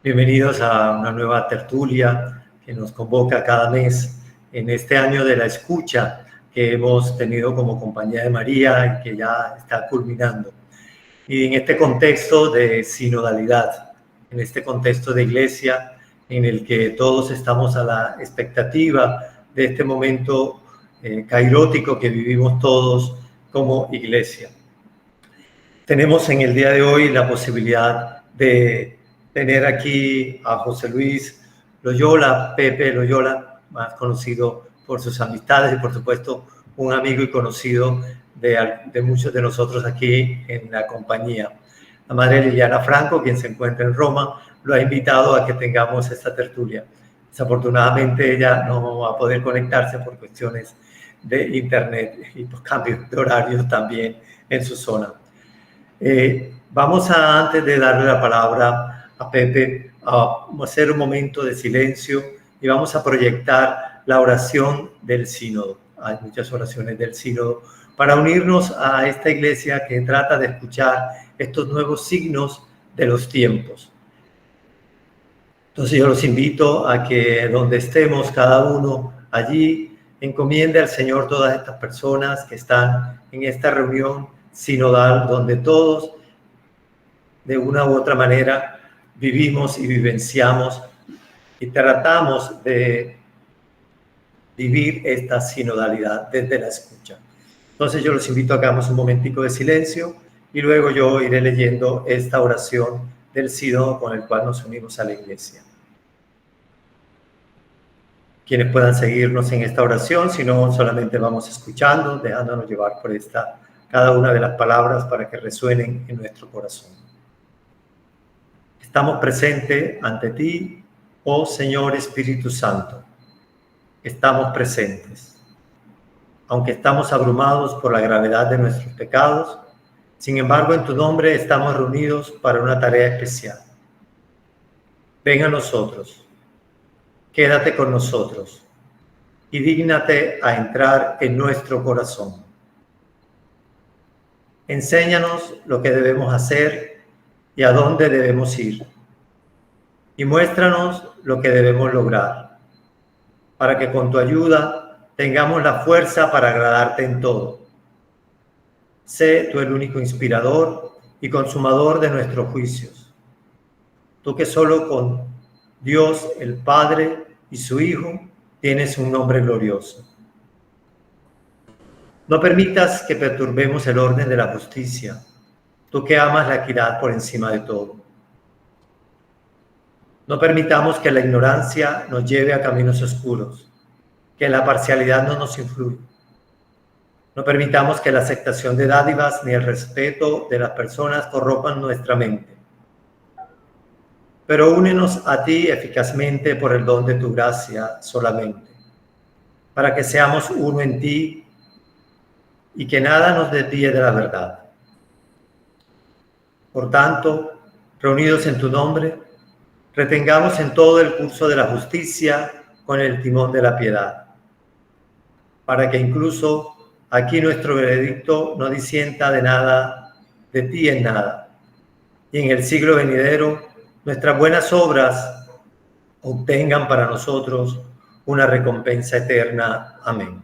Bienvenidos a una nueva tertulia que nos convoca cada mes en este año de la escucha que hemos tenido como Compañía de María y que ya está culminando. Y en este contexto de sinodalidad, en este contexto de iglesia en el que todos estamos a la expectativa de este momento kairótico que vivimos todos como iglesia. Tenemos en el día de hoy la posibilidad de tener aquí a José Luis Loyola, Pepe Loyola, más conocido por sus amistades y por supuesto un amigo y conocido de muchos de nosotros aquí en la compañía. La madre Liliana Franco, quien se encuentra en Roma, lo ha invitado a que tengamos esta tertulia. Desafortunadamente ella no va a poder conectarse por cuestiones de internet y por cambios de horarios también en su zona. Vamos a, antes de darle la palabra a Pepe, a hacer un momento de silencio y vamos a proyectar la oración del sínodo. Hay muchas oraciones del sínodo para unirnos a esta iglesia que trata de escuchar estos nuevos signos de los tiempos. Entonces yo los invito a que donde estemos cada uno allí, encomiende al Señor todas estas personas que están en esta reunión sinodal donde todos de una u otra manera vivimos y vivenciamos y tratamos de vivir esta sinodalidad desde la escucha. Entonces yo los invito a que hagamos un momentico de silencio y luego yo iré leyendo esta oración del sínodo con el cual nos unimos a la iglesia. Quienes puedan seguirnos en esta oración, si no solamente vamos escuchando, dejándonos llevar por cada una de las palabras para que resuenen en nuestro corazón. Estamos presentes ante ti, oh Señor Espíritu Santo. Estamos presentes. Aunque estamos abrumados por la gravedad de nuestros pecados, sin embargo, en tu nombre estamos reunidos para una tarea especial. Ven a nosotros, quédate con nosotros y dígnate a entrar en nuestro corazón. Enséñanos lo que debemos hacer y a dónde debemos ir. Y muéstranos lo que debemos lograr, para que con tu ayuda tengamos la fuerza para agradarte en todo. Sé tú el único inspirador y consumador de nuestros juicios. Tú que solo con Dios el Padre y su Hijo tienes un nombre glorioso. No permitas que perturbemos el orden de la justicia, tú que amas la equidad por encima de todo. No permitamos que la ignorancia nos lleve a caminos oscuros, que la parcialidad no nos influya. No permitamos que la aceptación de dádivas ni el respeto de las personas corrompan nuestra mente. Pero únenos a ti eficazmente por el don de tu gracia solamente, para que seamos uno en ti y que nada nos desvíe de la verdad. Por tanto, reunidos en tu nombre, retengamos en todo el curso de la justicia con el timón de la piedad, para que incluso aquí nuestro veredicto no disienta de nada, de ti en nada, y en el siglo venidero nuestras buenas obras obtengan para nosotros una recompensa eterna. Amén.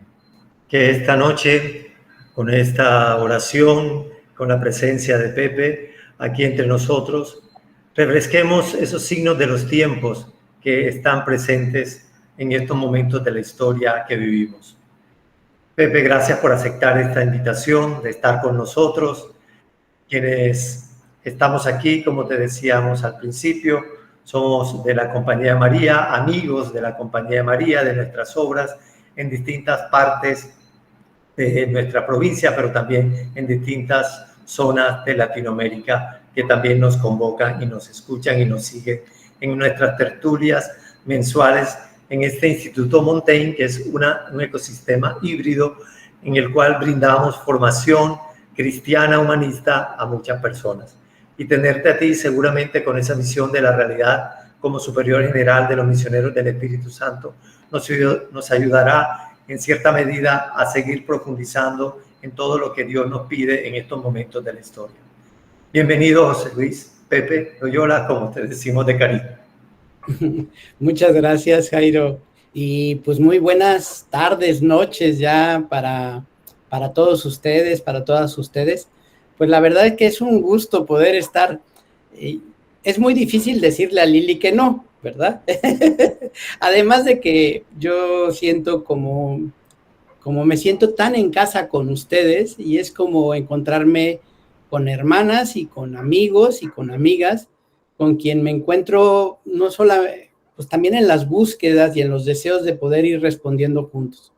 Que esta noche, con esta oración, con la presencia de Pepe aquí entre nosotros, refresquemos esos signos de los tiempos que están presentes en estos momentos de la historia que vivimos. Pepe, gracias por aceptar esta invitación de estar con nosotros. Quienes estamos aquí, como te decíamos al principio, somos de la Compañía de María, amigos de la Compañía de María, de nuestras obras en distintas partes de nuestra provincia, pero también en distintas zonas de Latinoamérica que también nos convocan y nos escuchan y nos siguen en nuestras tertulias mensuales en este Instituto Montaigne, que es un ecosistema híbrido en el cual brindamos formación cristiana humanista a muchas personas. Y tenerte a ti seguramente con esa visión de la realidad como superior general de los misioneros del Espíritu Santo nos ayudará en cierta medida a seguir profundizando en todo lo que Dios nos pide en estos momentos de la historia. Bienvenido, José Luis, Pepe Loyola, como te decimos de cariño. Muchas gracias, Jairo. Y pues muy buenas tardes, noches ya para todos ustedes, para todas ustedes. Pues la verdad es que es un gusto poder estar. eh, es muy difícil decirle a Lili que no, ¿verdad? Además de que yo siento como me siento tan en casa con ustedes y es como encontrarme con hermanas y con amigos y con amigas con quien me encuentro no solo, pues también en las búsquedas y en los deseos de poder ir respondiendo juntos.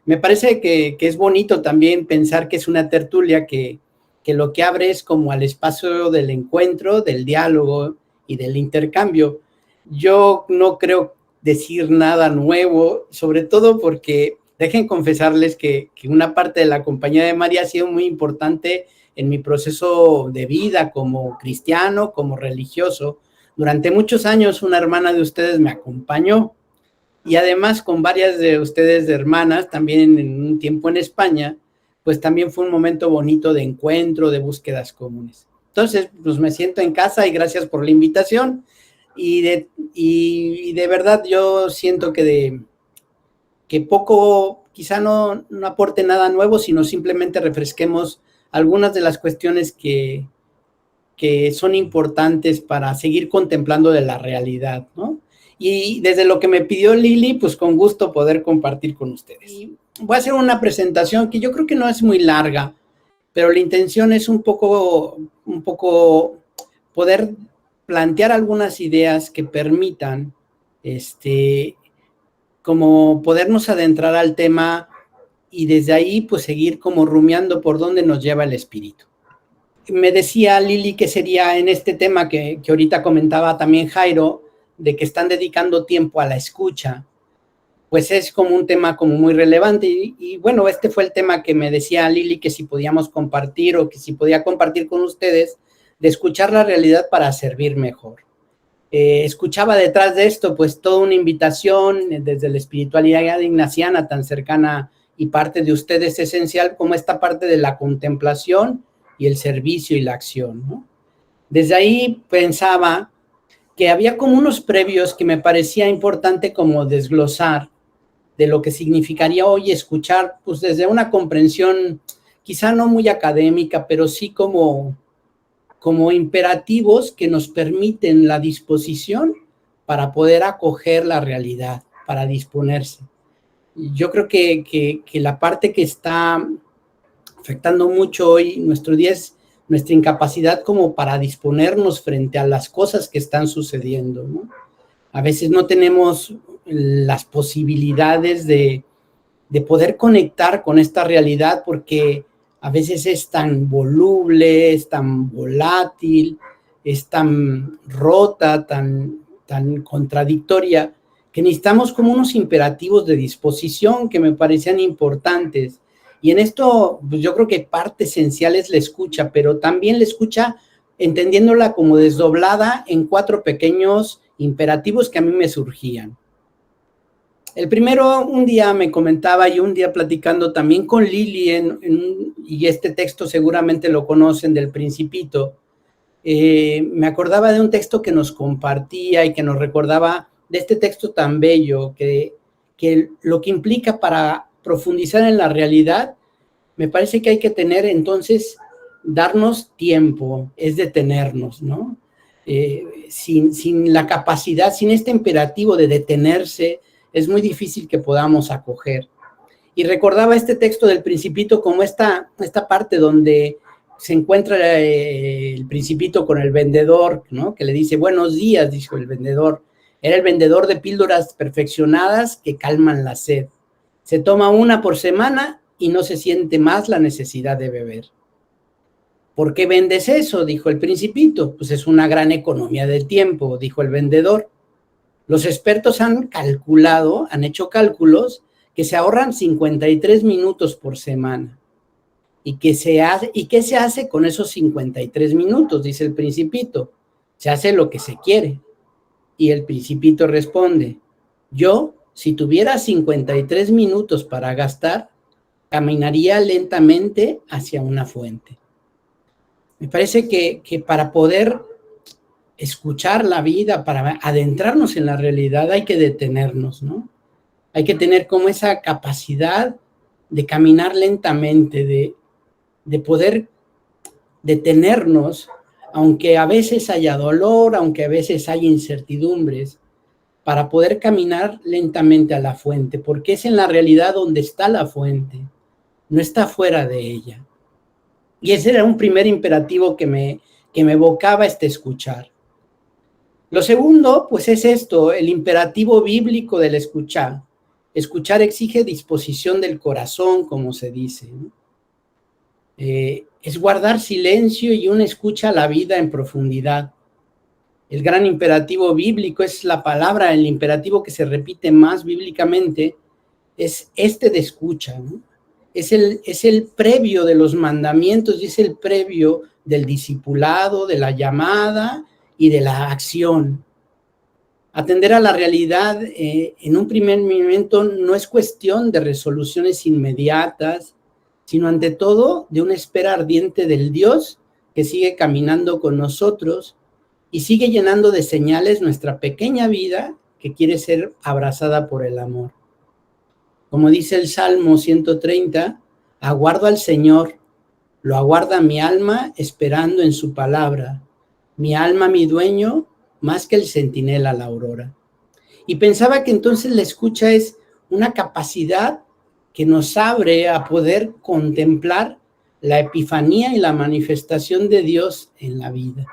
Me parece que es bonito también pensar que es una tertulia que lo que abre es como al espacio del encuentro, del diálogo y del intercambio. Yo no creo decir nada nuevo, sobre todo porque dejen confesarles que una parte de la compañía de María ha sido muy importante en mi proceso de vida como cristiano, como religioso. Durante muchos años una hermana de ustedes me acompañó y además con varias de ustedes de hermanas, también en un tiempo en España, pues también fue un momento bonito de encuentro, de búsquedas comunes. Entonces, pues me siento en casa y gracias por la invitación y de verdad yo siento que poco, quizá no aporte nada nuevo, sino simplemente refresquemos algunas de las cuestiones que son importantes para seguir contemplando de la realidad, ¿no? Y desde lo que me pidió Lili, pues con gusto poder compartir con ustedes. Y voy a hacer una presentación que yo creo que no es muy larga, pero la intención es un poco poder plantear algunas ideas que permitan, como podernos adentrar al tema y desde ahí pues seguir como rumiando por dónde nos lleva el espíritu. Me decía Lili que sería en este tema que ahorita comentaba también Jairo, de que están dedicando tiempo a la escucha, pues es como un tema como muy relevante y bueno, este fue el tema que me decía Lili que si podíamos compartir o que si podía compartir con ustedes, de escuchar la realidad para servir mejor. Escuchaba detrás de esto pues toda una invitación desde la espiritualidad ignaciana tan cercana y parte de ustedes esencial como esta parte de la contemplación y el servicio y la acción, ¿no? Desde ahí pensaba que había como unos previos que me parecía importante como desglosar de lo que significaría hoy escuchar, pues desde una comprensión quizá no muy académica, pero sí como imperativos que nos permiten la disposición para poder acoger la realidad, para disponerse. Yo creo que la parte que está afectando mucho hoy nuestro día es nuestra incapacidad como para disponernos frente a las cosas que están sucediendo, ¿no? A veces no tenemos las posibilidades de poder conectar con esta realidad porque a veces es tan voluble, es tan volátil, es tan rota, tan contradictoria, que necesitamos como unos imperativos de disposición que me parecían importantes. Y en esto, pues yo creo que parte esencial es la escucha, pero también la escucha entendiéndola como desdoblada en 4 pequeños imperativos que a mí me surgían. El primero, un día me comentaba y un día platicando también con Lili, y este texto seguramente lo conocen, del Principito, me acordaba de un texto que nos compartía y que nos recordaba de este texto tan bello, que lo que implica para profundizar en la realidad, me parece que hay que tener entonces, darnos tiempo, es detenernos, ¿no? Sin la capacidad, sin este imperativo de detenerse, es muy difícil que podamos acoger. Y recordaba este texto del Principito como esta parte donde se encuentra el Principito con el vendedor, ¿no? Que le dice, buenos días, dijo el vendedor. Era el vendedor de píldoras perfeccionadas que calman la sed. Se toma una por semana y no se siente más la necesidad de beber. ¿Por qué vendes eso?, dijo el Principito. Pues es una gran economía de tiempo, dijo el vendedor. Los expertos han calculado, han hecho cálculos, que se ahorran 53 minutos por semana. ¿Y qué se hace con esos 53 minutos?, dice el Principito. Se hace lo que se quiere. Y el Principito responde, yo, si tuviera 53 minutos para gastar, caminaría lentamente hacia una fuente. Me parece que para poder escuchar la vida, para adentrarnos en la realidad, hay que detenernos, ¿no? Hay que tener como esa capacidad de caminar lentamente, de poder detenernos, aunque a veces haya dolor, aunque a veces haya incertidumbres, para poder caminar lentamente a la fuente, porque es en la realidad donde está la fuente, no está fuera de ella. Y ese era un primer imperativo que me evocaba este escuchar. Lo segundo, pues es esto, el imperativo bíblico del escuchar. Escuchar exige disposición del corazón, como se dice, ¿no? Es guardar silencio y una escucha a la vida en profundidad. El gran imperativo bíblico es la palabra, el imperativo que se repite más bíblicamente, es este de escucha, ¿no? Es el previo de los mandamientos y es el previo del discipulado, de la llamada y de la acción. Atender a la realidad en un primer momento no es cuestión de resoluciones inmediatas, sino ante todo de una espera ardiente del Dios que sigue caminando con nosotros y sigue llenando de señales nuestra pequeña vida que quiere ser abrazada por el amor. Como dice el Salmo 130, aguardo al Señor, lo aguarda mi alma esperando en su palabra. Mi alma, mi dueño, más que el centinela la aurora. Y pensaba que entonces la escucha es una capacidad que nos abre a poder contemplar la epifanía y la manifestación de Dios en la vida.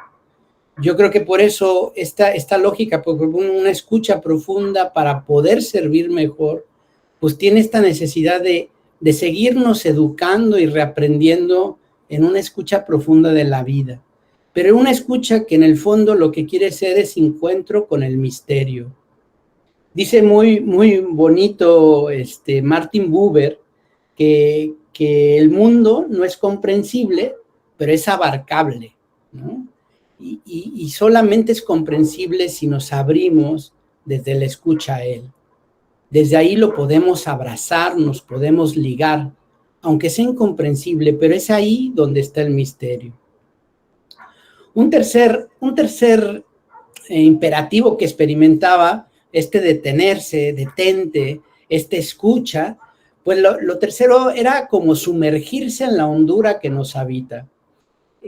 Yo creo que por eso esta lógica, porque una escucha profunda para poder servir mejor, pues tiene esta necesidad de seguirnos educando y reaprendiendo en una escucha profunda de la vida. Pero una escucha que en el fondo lo que quiere ser es encuentro con el misterio. Dice muy, muy bonito Martin Buber que el mundo no es comprensible, pero es abarcable, ¿no? Y solamente es comprensible si nos abrimos desde la escucha a él. Desde ahí lo podemos abrazar, nos podemos ligar, aunque sea incomprensible, pero es ahí donde está el misterio. Un tercer imperativo que experimentaba, detenerse, detente, escucha, pues lo tercero era como sumergirse en la hondura que nos habita.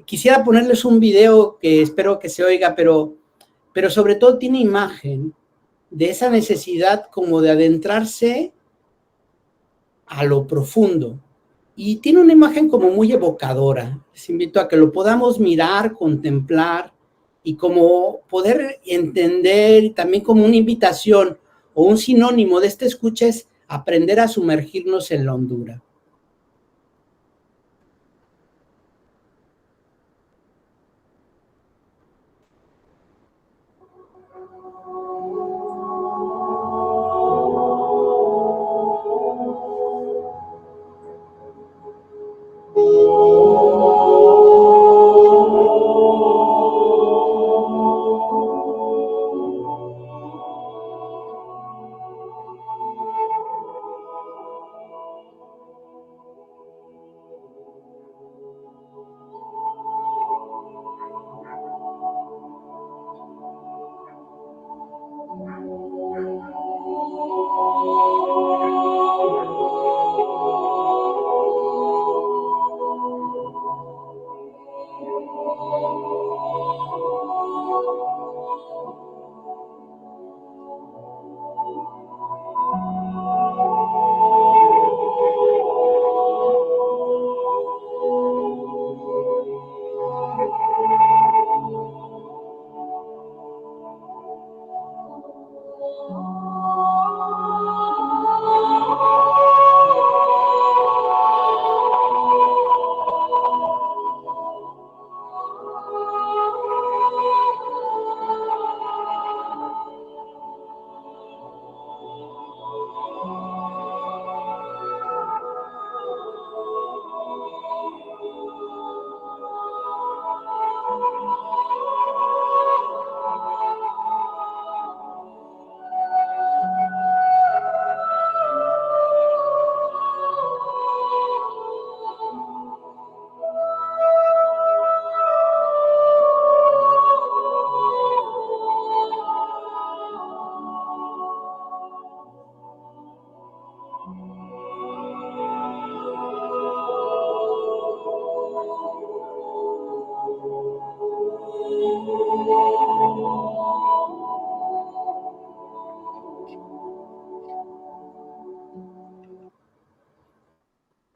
Quisiera ponerles un video que espero que se oiga, pero sobre todo tiene imagen de esa necesidad como de adentrarse a lo profundo. Y tiene una imagen como muy evocadora. Les invito a que lo podamos mirar, contemplar y como poder entender, también como una invitación o un sinónimo de esta escucha es aprender a sumergirnos en la hondura.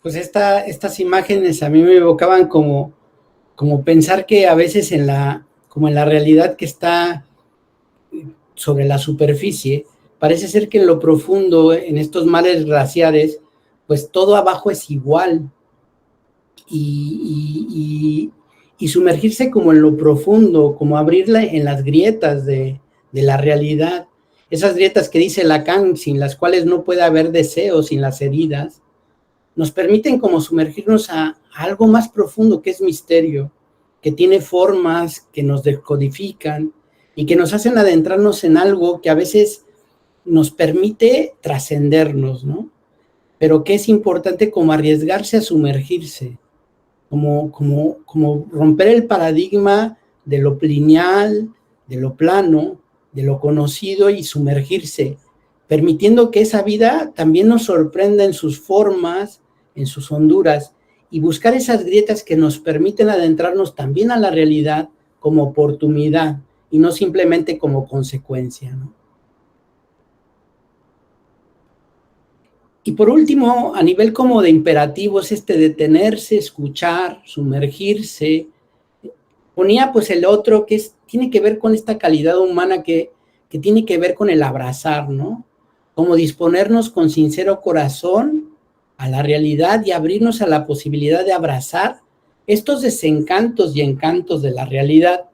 Pues estas imágenes a mí me evocaban como pensar que a veces como en la realidad que está sobre la superficie, parece ser que en lo profundo, en estos mares glaciares, pues todo abajo es igual. Y sumergirse como en lo profundo, como abrirla en las grietas de la realidad, esas grietas que dice Lacan, sin las cuales no puede haber deseo, sin las heridas, nos permiten como sumergirnos a algo más profundo que es misterio, que tiene formas que nos descodifican y que nos hacen adentrarnos en algo que a veces nos permite trascendernos, ¿no? Pero que es importante como arriesgarse a sumergirse, como romper el paradigma de lo lineal, de lo plano, de lo conocido y sumergirse, permitiendo que esa vida también nos sorprenda en sus formas, en sus honduras, y buscar esas grietas que nos permiten adentrarnos también a la realidad como oportunidad y no simplemente como consecuencia, ¿no? Y por último, a nivel como de imperativos, detenerse, escuchar, sumergirse. Ponía pues el otro que tiene que ver con esta calidad humana que tiene que ver con el abrazar, ¿no? Como disponernos con sincero corazón a la realidad y abrirnos a la posibilidad de abrazar estos desencantos y encantos de la realidad,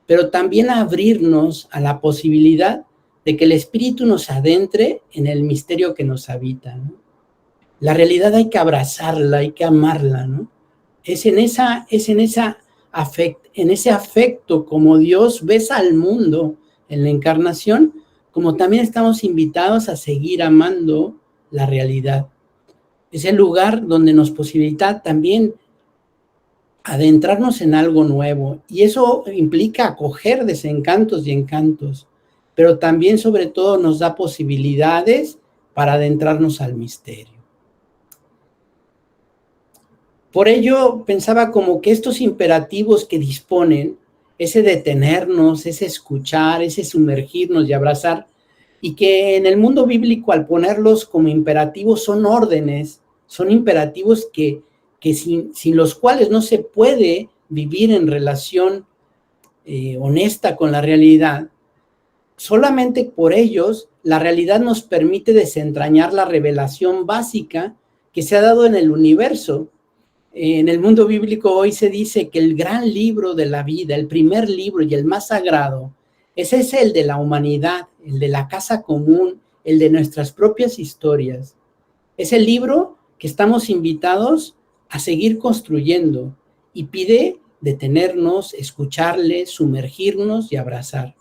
pero también abrirnos a la posibilidad de que el espíritu nos adentre en el misterio que nos habita, ¿no? La realidad hay que abrazarla, hay que amarla, ¿no? Es en ese afecto como Dios besa al mundo en la encarnación, como también estamos invitados a seguir amando la realidad. Es el lugar donde nos posibilita también adentrarnos en algo nuevo, y eso implica acoger desencantos y encantos, pero también sobre todo nos da posibilidades para adentrarnos al misterio. Por ello, pensaba como que estos imperativos que disponen, ese detenernos, ese escuchar, ese sumergirnos y abrazar, y que en el mundo bíblico al ponerlos como imperativos son órdenes, son imperativos que sin los cuales no se puede vivir en relación honesta con la realidad. Solamente por ellos, la realidad nos permite desentrañar la revelación básica que se ha dado en el universo. En el mundo bíblico hoy se dice que el gran libro de la vida, el primer libro y el más sagrado, ese es el de la humanidad, el de la casa común, el de nuestras propias historias. Es el libro que estamos invitados a seguir construyendo y pide detenernos, escucharle, sumergirnos y abrazar.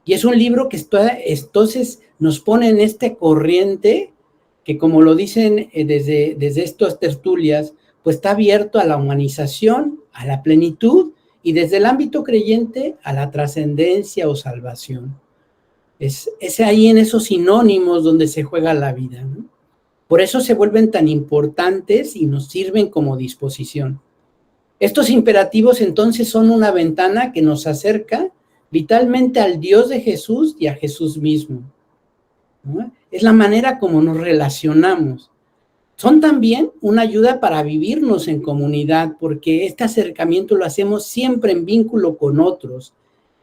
Y es un libro que entonces nos pone en esta corriente que, como lo dicen desde estas tertulias, pues está abierto a la humanización, a la plenitud y desde el ámbito creyente a la trascendencia o salvación. Es ahí en esos sinónimos donde se juega la vida, ¿no? Por eso se vuelven tan importantes y nos sirven como disposición. Estos imperativos entonces son una ventana que nos acerca vitalmente al Dios de Jesús y a Jesús mismo, ¿no? Es la manera como nos relacionamos. Son también una ayuda para vivirnos en comunidad, porque este acercamiento lo hacemos siempre en vínculo con otros,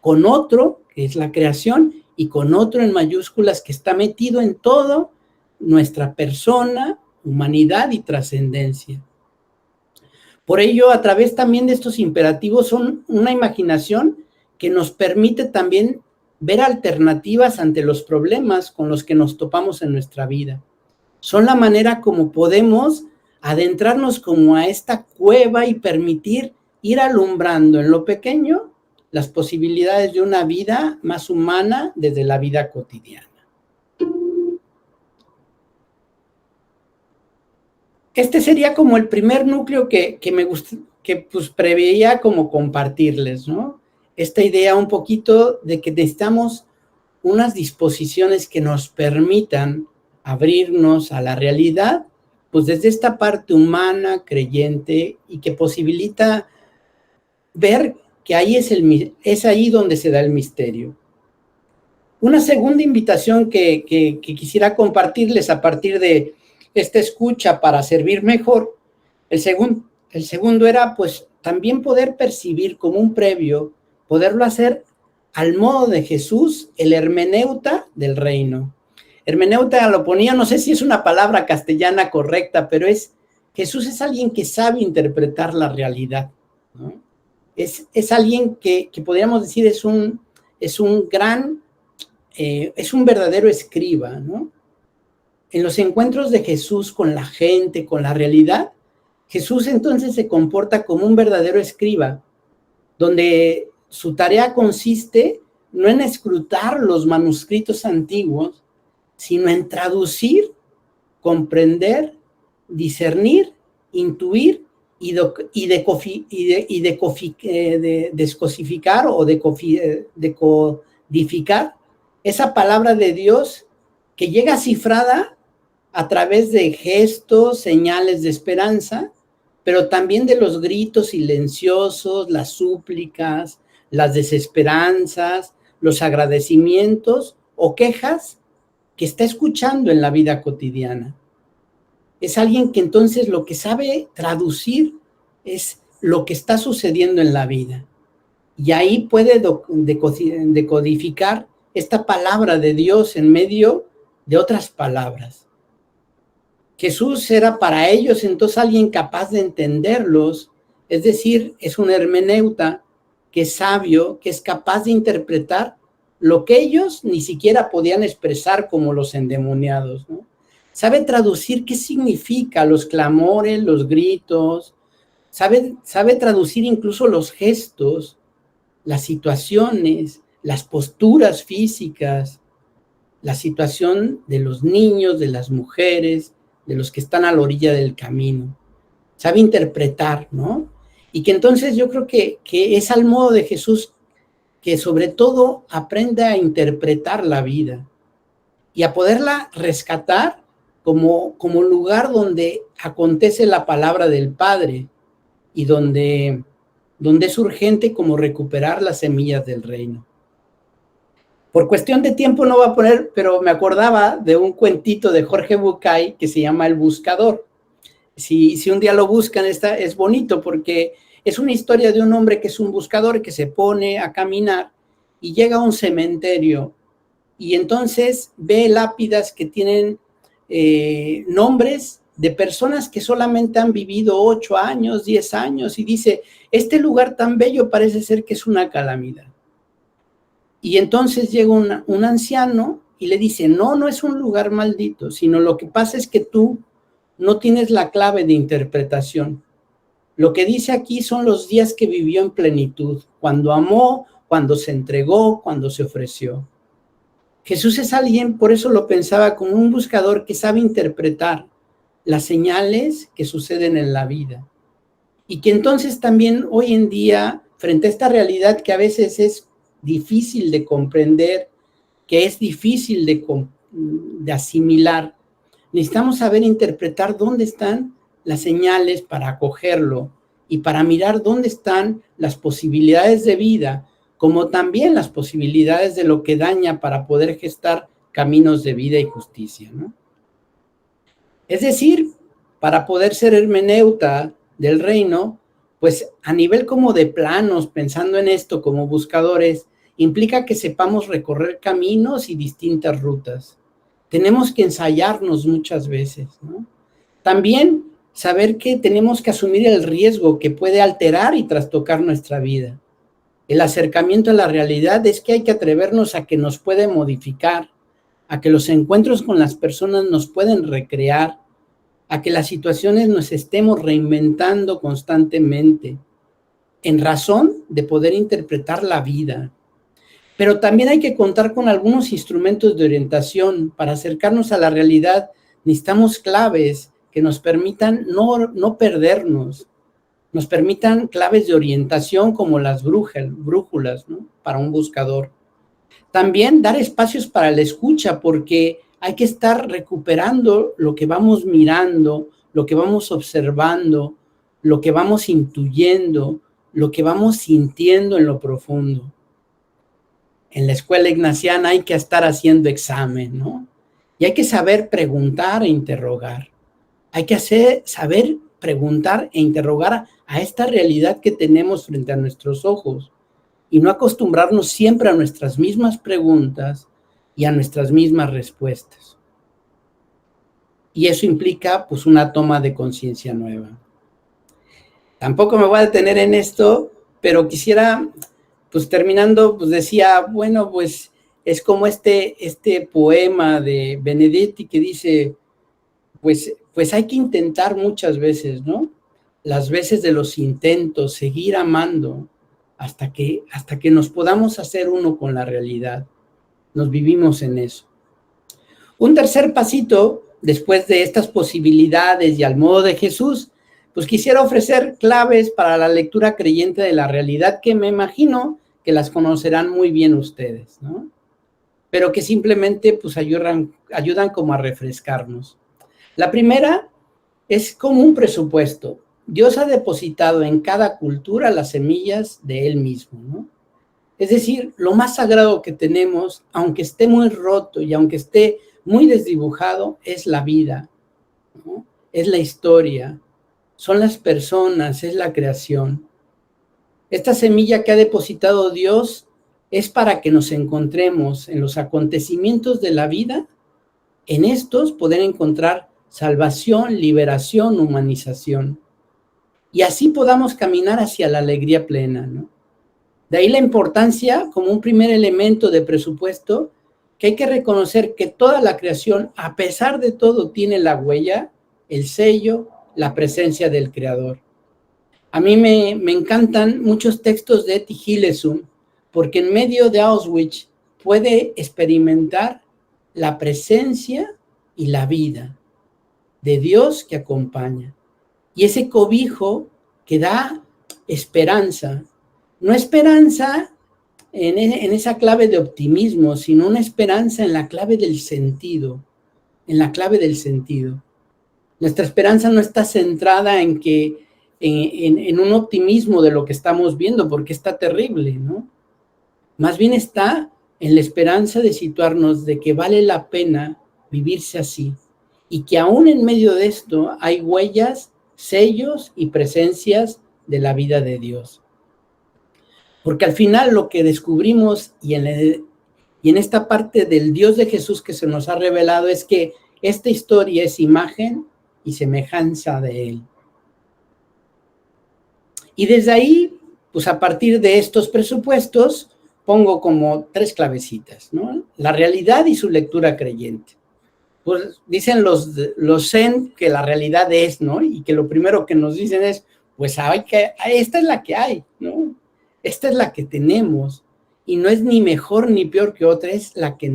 con otro, que es la creación, y con otro en mayúsculas que está metido en todo nuestra persona, humanidad y trascendencia. Por ello, a través también de estos imperativos son una imaginación que nos permite también ver alternativas ante los problemas con los que nos topamos en nuestra vida. Son la manera como podemos adentrarnos como a esta cueva y permitir ir alumbrando en lo pequeño las posibilidades de una vida más humana desde la vida cotidiana. Este sería como el primer núcleo que me gusta, que pues preveía como compartirles, ¿no? Esta idea un poquito de que necesitamos unas disposiciones que nos permitan abrirnos a la realidad, pues desde esta parte humana, creyente, y que posibilita ver que ahí es ahí donde se da el misterio. Una segunda invitación que quisiera compartirles a partir de esta escucha para servir mejor, El segundo era, pues, también poder percibir como un previo, poderlo hacer al modo de Jesús, el hermeneuta del reino. Hermeneuta lo ponía, no sé si es una palabra castellana correcta, pero Jesús es alguien que sabe interpretar la realidad, ¿no? Es alguien que podríamos decir es un verdadero escriba, ¿no? En los encuentros de Jesús con la gente, con la realidad, Jesús entonces se comporta como un verdadero escriba, donde su tarea consiste no en escrutar los manuscritos antiguos, sino en traducir, comprender, discernir, intuir y descodificar o decodificar esa palabra de Dios que llega cifrada a través de gestos, señales de esperanza, pero también de los gritos silenciosos, las súplicas, las desesperanzas, los agradecimientos o quejas que está escuchando en la vida cotidiana. Es alguien que entonces lo que sabe traducir es lo que está sucediendo en la vida. Y ahí puede decodificar esta palabra de Dios en medio de otras palabras. Jesús era para ellos entonces alguien capaz de entenderlos, es decir, es un hermeneuta que es sabio, que es capaz de interpretar lo que ellos ni siquiera podían expresar como los endemoniados, ¿no? Sabe traducir qué significa los clamores, los gritos, sabe traducir incluso los gestos, las situaciones, las posturas físicas, la situación de los niños, de las mujeres, de los que están a la orilla del camino. Sabe interpretar, ¿no? Y que entonces yo creo que es al modo de Jesús que sobre todo aprenda a interpretar la vida y a poderla rescatar como lugar donde acontece la palabra del Padre y donde es urgente como recuperar las semillas del reino. Por cuestión de tiempo no voy a poner, pero me acordaba de un cuentito de Jorge Bucay que se llama El Buscador. Si un día lo buscan, es bonito porque es una historia de un hombre que es un buscador que se pone a caminar y llega a un cementerio y entonces ve lápidas que tienen nombres de personas que solamente han vivido 8 años, 10 años y dice, este lugar tan bello parece ser que es una calamidad. Y entonces llega un anciano y le dice, no es un lugar maldito, sino lo que pasa es que tú no tienes la clave de interpretación. Lo que dice aquí son los días que vivió en plenitud, cuando amó, cuando se entregó, cuando se ofreció. Jesús es alguien, por eso lo pensaba, como un buscador que sabe interpretar las señales que suceden en la vida. Y que entonces también hoy en día, frente a esta realidad que a veces es difícil de comprender, que es difícil de asimilar, necesitamos saber interpretar dónde están las señales para acogerlo y para mirar dónde están las posibilidades de vida, como también las posibilidades de lo que daña para poder gestar caminos de vida y justicia, ¿no? Es decir, para poder ser hermeneuta del reino, pues a nivel como de planos, pensando en esto como buscadores, implica que sepamos recorrer caminos y distintas rutas. Tenemos que ensayarnos muchas veces, ¿no? También saber que tenemos que asumir el riesgo que puede alterar y trastocar nuestra vida. El acercamiento a la realidad es que hay que atrevernos a que nos puede modificar, a que los encuentros con las personas nos pueden recrear, a que las situaciones nos estemos reinventando constantemente, en razón de poder interpretar la vida. Pero también hay que contar con algunos instrumentos de orientación. Para acercarnos a la realidad necesitamos claves que nos permitan no perdernos, nos permitan claves de orientación como las brújulas, ¿no? Para un buscador. También dar espacios para la escucha, porque hay que estar recuperando lo que vamos mirando, lo que vamos observando, lo que vamos intuyendo, lo que vamos sintiendo en lo profundo. En la escuela ignaciana hay que estar haciendo examen, ¿no? Y hay que saber preguntar e interrogar. Hay que saber preguntar e interrogar a esta realidad que tenemos frente a nuestros ojos y no acostumbrarnos siempre a nuestras mismas preguntas y a nuestras mismas respuestas. Y eso implica pues una toma de conciencia nueva. Tampoco me voy a detener en esto, pero quisiera, pues terminando, pues decía, bueno, pues es como este poema de Benedetti que dice, pues hay que intentar muchas veces, ¿no? Las veces de los intentos, seguir amando hasta que nos podamos hacer uno con la realidad. Nos vivimos en eso. Un tercer pasito, después de estas posibilidades y al modo de Jesús, pues quisiera ofrecer claves para la lectura creyente de la realidad que me imagino que las conocerán muy bien ustedes, ¿no? Pero que simplemente pues ayudan como a refrescarnos. La primera es como un presupuesto. Dios ha depositado en cada cultura las semillas de Él mismo, ¿no? Es decir, lo más sagrado que tenemos, aunque esté muy roto y aunque esté muy desdibujado, es la vida, ¿no? Es la historia, son las personas, es la creación. Esta semilla que ha depositado Dios es para que nos encontremos en los acontecimientos de la vida, en estos poder encontrar salvación, liberación, humanización, y así podamos caminar hacia la alegría plena, ¿no? De ahí la importancia, como un primer elemento de presupuesto, que hay que reconocer que toda la creación, a pesar de todo, tiene la huella, el sello, la presencia del Creador. A mí me encantan muchos textos de Etty Hillesum, porque en medio de Auschwitz puede experimentar la presencia y la vida de Dios que acompaña. Y ese cobijo que da esperanza, no esperanza en esa clave de optimismo, sino una esperanza en la clave del sentido, en la clave del sentido. Nuestra esperanza no está centrada en un optimismo de lo que estamos viendo, porque está terrible, ¿no? Más bien está en la esperanza de situarnos de que vale la pena vivirse así, y que aún en medio de esto hay huellas, sellos y presencias de la vida de Dios. Porque al final lo que descubrimos y en esta parte del Dios de Jesús que se nos ha revelado es que esta historia es imagen y semejanza de Él. Y desde ahí, pues a partir de estos presupuestos, pongo como 3 clavecitas, ¿no? La realidad y su lectura creyente. Pues dicen los Zen que la realidad es, ¿no? Y que lo primero que nos dicen es, pues esta es la que hay, ¿no? Esta es la que tenemos, y no es ni mejor ni peor que otra, es la que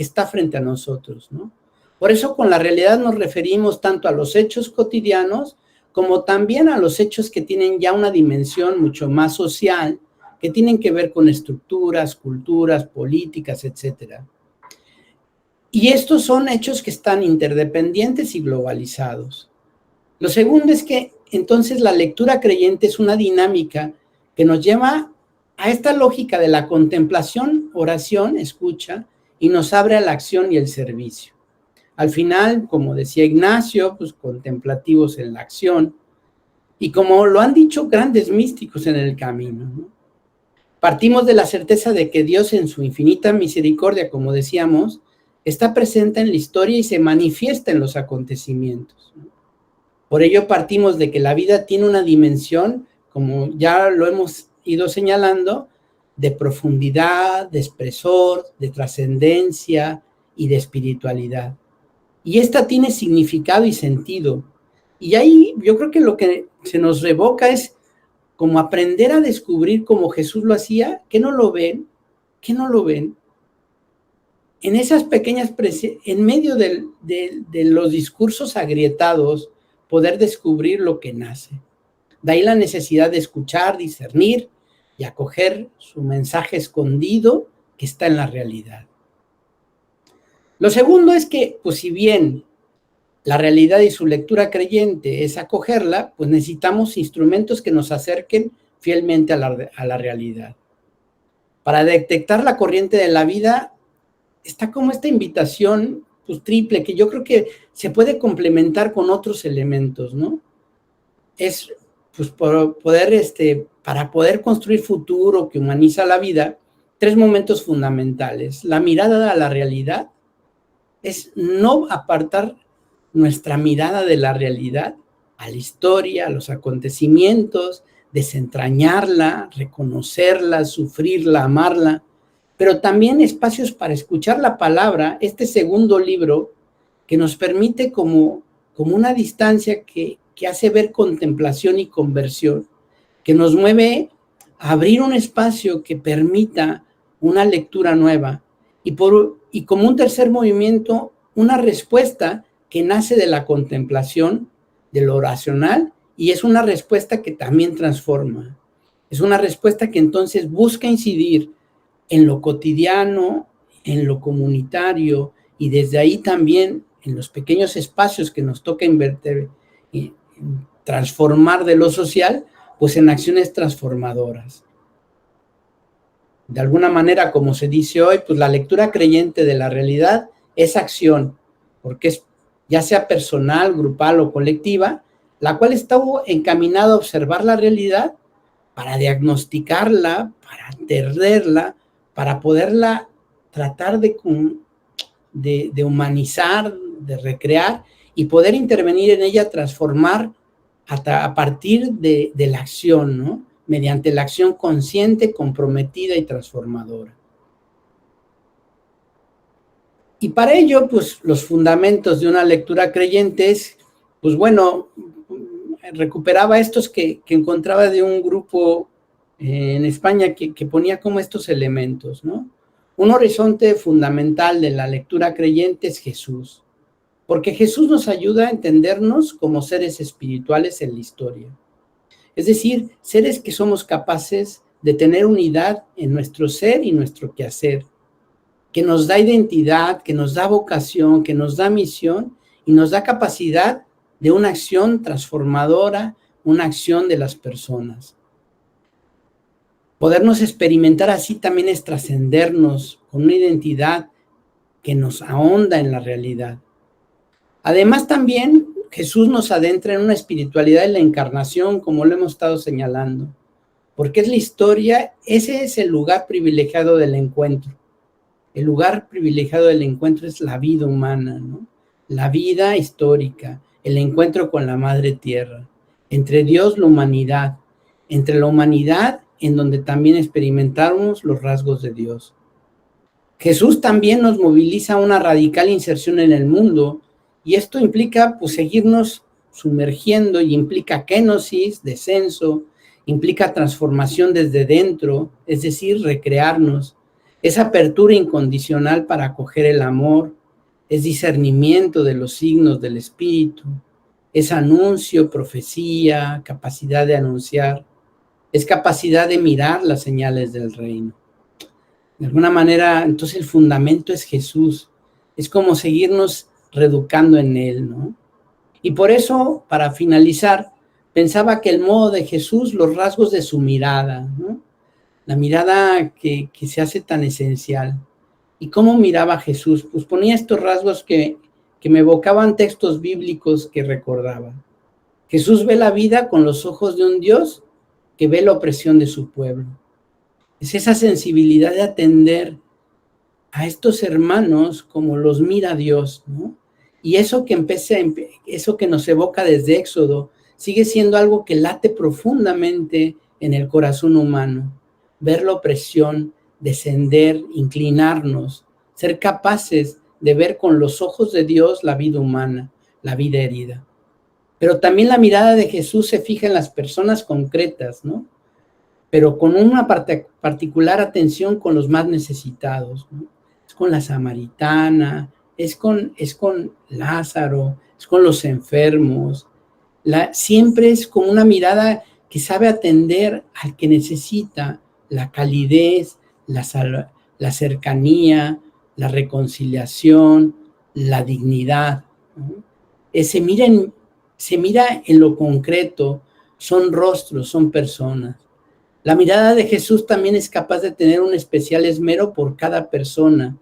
está frente a nosotros, ¿no? Por eso con la realidad nos referimos tanto a los hechos cotidianos como también a los hechos que tienen ya una dimensión mucho más social, que tienen que ver con estructuras, culturas, políticas, etcétera. Y estos son hechos que están interdependientes y globalizados. Lo segundo es que entonces la lectura creyente es una dinámica que nos lleva a esta lógica de la contemplación, oración, escucha, y nos abre a la acción y el servicio. Al final, como decía Ignacio, pues contemplativos en la acción, y como lo han dicho grandes místicos en el camino, ¿no? Partimos de la certeza de que Dios en su infinita misericordia, como decíamos, está presente en la historia y se manifiesta en los acontecimientos, ¿no? Por ello partimos de que la vida tiene una dimensión, como ya lo hemos ido señalando, de profundidad, de espesor, de trascendencia y de espiritualidad. Y esta tiene significado y sentido. Y ahí yo creo que lo que se nos revoca es como aprender a descubrir como Jesús lo hacía, que no lo ven, en esas pequeñas, en medio de los discursos agrietados, poder descubrir lo que nace. De ahí la necesidad de escuchar, discernir y acoger su mensaje escondido que está en la realidad. Lo segundo es que, pues si bien la realidad y su lectura creyente es acogerla, pues necesitamos instrumentos que nos acerquen fielmente a la realidad. Para detectar la corriente de la vida, está como esta invitación pues, triple, que yo creo que se puede complementar con otros elementos, ¿no? es pues para poder construir futuro que humaniza la vida, 3 momentos fundamentales. La mirada a la realidad es no apartar nuestra mirada de la realidad a la historia, a los acontecimientos, desentrañarla, reconocerla, sufrirla, amarla, pero también espacios para escuchar la palabra, este segundo libro que nos permite como una distancia que hace ver contemplación y conversión, que nos mueve a abrir un espacio que permita una lectura nueva y como un tercer movimiento, una respuesta que nace de la contemplación, de lo oracional, y es una respuesta que también transforma. Es una respuesta que entonces busca incidir en lo cotidiano, en lo comunitario, y desde ahí también en los pequeños espacios que nos toca invertir y transformar de lo social, pues en acciones transformadoras. De alguna manera, como se dice hoy, pues la lectura creyente de la realidad es acción, porque es ya sea personal, grupal o colectiva, la cual está encaminada a observar la realidad para diagnosticarla, para entenderla, para poderla tratar de humanizar, de recrear y poder intervenir en ella, transformar a partir de la acción, ¿no? Mediante la acción consciente, comprometida y transformadora. Y para ello, pues los fundamentos de una lectura creyente es, pues bueno, recuperaba estos que encontraba de un grupo en España que ponía como estos elementos, ¿no? Un horizonte fundamental de la lectura creyente es Jesús, porque Jesús nos ayuda a entendernos como seres espirituales en la historia. Es decir, seres que somos capaces de tener unidad en nuestro ser y nuestro quehacer, que nos da identidad, que nos da vocación, que nos da misión y nos da capacidad de una acción transformadora, una acción de las personas. Podernos experimentar así también es trascendernos con una identidad que nos ahonda en la realidad. Además también Jesús nos adentra en una espiritualidad de la encarnación, como lo hemos estado señalando, porque es la historia, ese es el lugar privilegiado del encuentro. El lugar privilegiado del encuentro es la vida humana, ¿no? La vida histórica, el encuentro con la Madre Tierra, entre Dios y la humanidad, entre la humanidad en donde también experimentamos los rasgos de Dios. Jesús también nos moviliza a una radical inserción en el mundo, y esto implica pues seguirnos sumergiendo y implica kenosis, descenso, implica transformación desde dentro, es decir, recrearnos. Es apertura incondicional para acoger el amor, es discernimiento de los signos del espíritu, es anuncio, profecía, capacidad de anunciar, es capacidad de mirar las señales del reino. De alguna manera, entonces el fundamento es Jesús, es como seguirnos reeducando en él, ¿no? Y por eso, para finalizar, pensaba que el modo de Jesús, los rasgos de su mirada, ¿no? La mirada que se hace tan esencial. ¿Y cómo miraba Jesús? Pues ponía estos rasgos que me evocaban textos bíblicos que recordaba. Jesús ve la vida con los ojos de un Dios que ve la opresión de su pueblo. Es esa sensibilidad de atender a estos hermanos como los mira Dios, ¿no? Y eso que nos evoca desde Éxodo sigue siendo algo que late profundamente en el corazón humano. Ver la opresión, descender, inclinarnos, ser capaces de ver con los ojos de Dios la vida humana, la vida herida. Pero también la mirada de Jesús se fija en las personas concretas, ¿no? Pero con una particular atención con los más necesitados, ¿no? Es con la samaritana, es con Lázaro, es con los enfermos. Siempre es como una mirada que sabe atender al que necesita, la calidez, la cercanía, la reconciliación, la dignidad, ¿no? Se mira en lo concreto, son rostros, son personas. La mirada de Jesús también es capaz de tener un especial esmero por cada persona.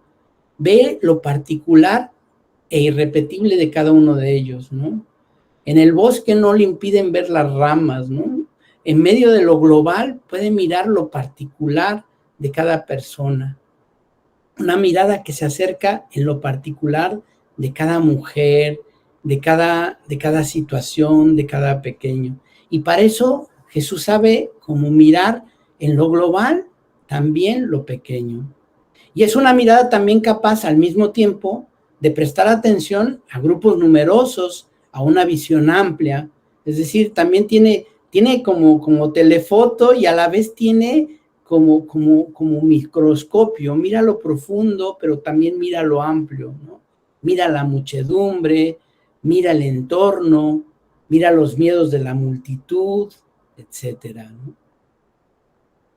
Ve lo particular e irrepetible de cada uno de ellos, ¿no? En el bosque no le impiden ver las ramas, ¿no? En medio de lo global puede mirar lo particular de cada persona. Una mirada que se acerca en lo particular de cada mujer, de cada situación, de cada pequeño. Y para eso Jesús sabe cómo mirar en lo global también lo pequeño. Y es una mirada también capaz al mismo tiempo de prestar atención a grupos numerosos, a una visión amplia. Es decir, también tiene como telefoto y a la vez tiene como microscopio. Mira lo profundo, pero también mira lo amplio, ¿no? Mira la muchedumbre, mira el entorno, mira los miedos de la multitud, etcétera, ¿no?